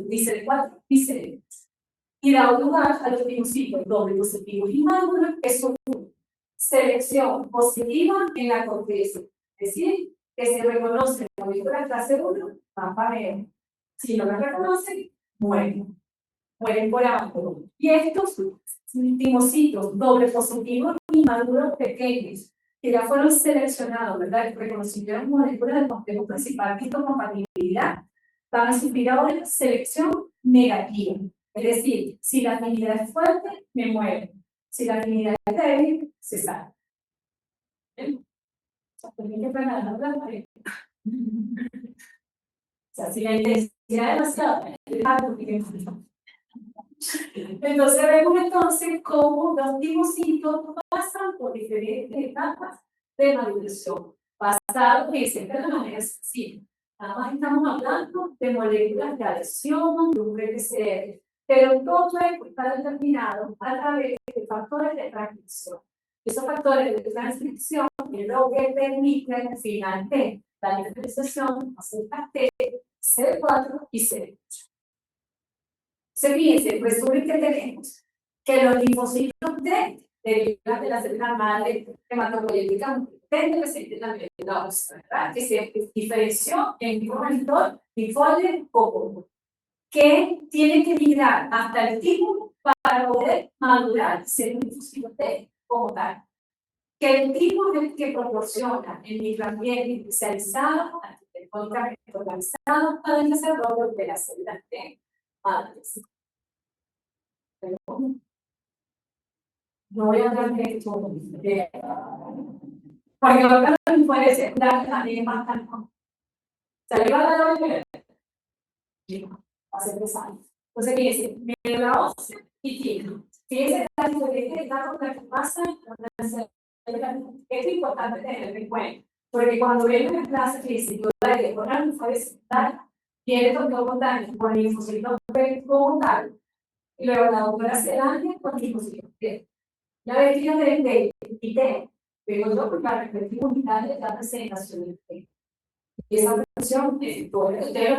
dice CD4 y CD25. Y da lugar a los linfocitos doble positivos y maduros, que son selección positiva en la corteza. Es decir, que se reconoce la molécula clase 1, van para ver. Si no la reconocen, mueren. Mueren por abajo. Y estos linfocitos doble positivos y maduros pequeños, que ya fueron seleccionados, ¿verdad? El reconocimiento de las moléculas del complejo principal de histocompatibilidad, van a sufrir ahora selección negativa. Es decir, si la afinidad es fuerte, me muero. Si la afinidad es débil, se sale. O sea, si la intensidad es demasiado, entonces vemos entonces cómo los tipocitos pasan por diferentes etapas de maduración, basados en siempre de manera sencilla. Nada más estamos hablando de moléculas de adhesión, de un PCR, pero todo está determinado a través de factores de transcripción. Esos factores de transcripción es lo que permiten finalmente la diferenciación acerca de CD4 y CD8. Se fíjense, el resumen que tenemos, que los linfocitos T derivan de la célula madre hematopoyética presente la médula ósea, ¿verdad? Que se diferenció en un progenitor linfoide común, que tiene que migrar hasta el tipo para poder madurar ser un linfocito T como tal. Que el tipo es el que proporciona el microambiente especializado, arquitectónicamente organizado para el desarrollo de las células T madres. No voy a hablar de esto, porque lo que puede ser también más calmo. Se le va a dar hace 3 años. Entonces, fíjense, médula ósea y timo. Fíjense que está con la que pasa, es importante tener en cuenta, porque cuando vemos en clase física, de una linfodescental, tiene todo contacto con el linfocito como tal, y luego la doctora Celania con el linfocito T. La vecina de T, pero yo porque la perspectiva unitaria de la presentación del T. Y esa función, ustedes lo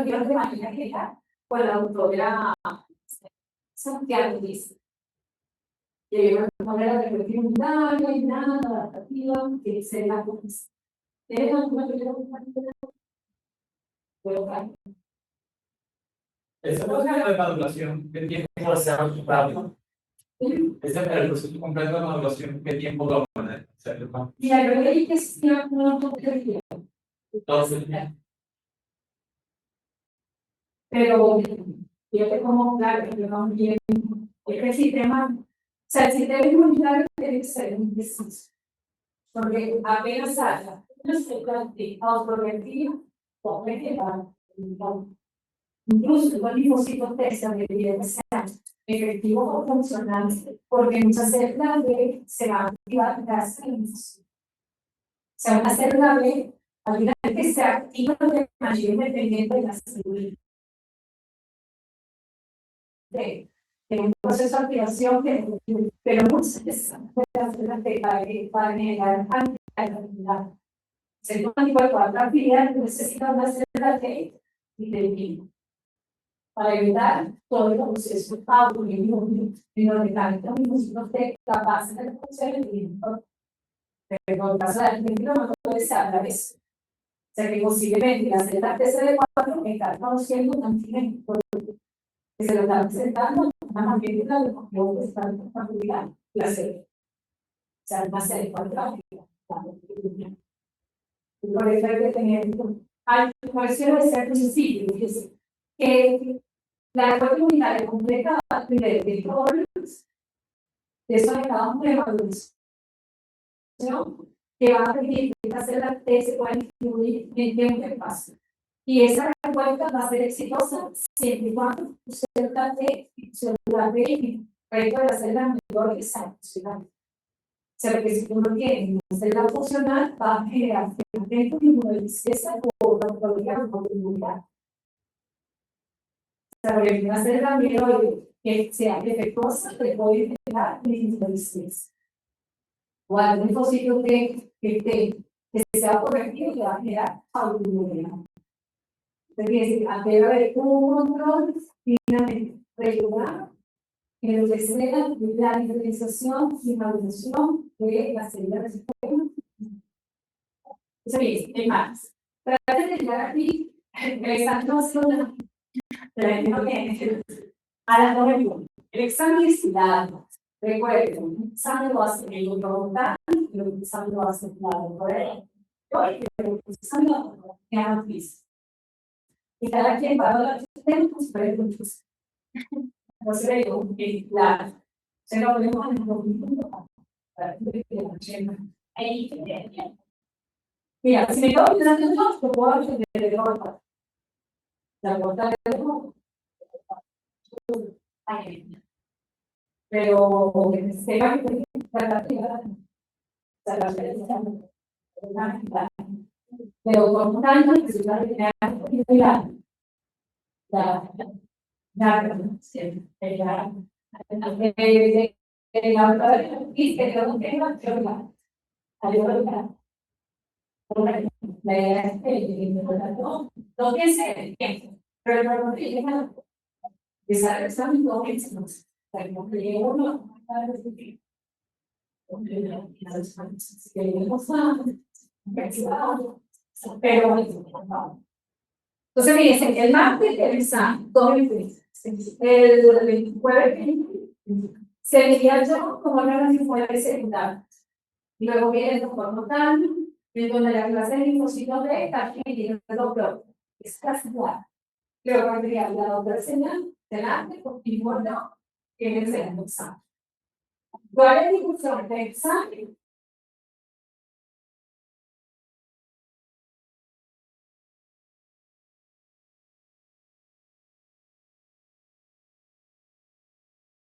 vieron de manera general, pues la autora Santiago dice. Y ahí van a poner la perspectiva unitaria, y nada, adaptativa, que se la comisión. ¿Tienen alguna pregunta? Ese proceso de maduración, ¿qué tiempo se ha ocupado? Ese el proceso completo de maduración, ¿qué tiempo va a poner? Mira, yo leí que existía un montón de tiempo. Entonces, pero fíjate cómo, claro, que no bien, el sistema, o sea, el sistema inmunitario tiene que ser un preciso, porque apenas haya una célula de autoreactiva, o vegetal, incluso los linfocitos T se requieren que sean efectivos o funcionales, porque muchas células B se van a activar gracias al linfocito. O sea, una célula B, al final que se activa de manera independiente de la célula. De un proceso de activación pero muchas veces para generar actividad. Se toma tipo de cuatro actividades que necesita una célula de vino para evitar todo el proceso autoinmune en donde tanto mismos de capaces de reconocer el vino. Pero en el caso del vino no puede ser a la vez. O sea que posiblemente la célula TCD4 está conociendo un antígeno que se lo está presentando una película de cómo está en familiar la serie. O sea, una serie cuadrática. Por eso hay que tener, por eso debe ser principio, que la respuesta unitaria completa va a tener de todos los, de eso acabamos de maduración, que va a permitir que esta célula T se pueda distribuir en un espacio. Y esa respuesta va a ser exitosa siempre y cuando tu célula T y tu célula B y el resto de las células mejor que sean funcionales. O sea, porque si tú no tienes una célula funcional, va a generar fermento y inmunodeficiencia por la probabilidad de inmunidad. O sea, porque una célula mejor que sea defectuosa, te puede generar inmunodeficiencia. O algún linfocito que sea correctivo, te va a generar autoinmunidad. Entonces, debe haber un control finalmente regular en lo que sea la diferenciación y maduración de las células del sistema. Entonces, es más, traten de llegar aquí, regresando a las 9:1. El examen es dado. Recuerden, el examen lo hace el involuntario y el examen lo hace la doctora. El examen lo hace y cada quien va a hablar de sus preguntas. Entonces, claro, se lo ponemos en el documento para que la Mira, si me quedo pensando yo, te puedo hacer de otra. La vuelta de nuevo. Pero se va a pero con tanto que se va a crear la idea es que no piense en el tiempo, pero cuando te llega desarrollando todo eso, sabemos que llega uno a recibir. Pero entonces me dicen el martes el examen, todo el 29 se veía yo como una fue secundaria. Y luego viene el doctor notando, en donde la clase de imposición de esta, y el doctor es casi igual. Luego vendría la doctora señal delante, continúa, que es el examen. ¿Cuál es la discusión del examen?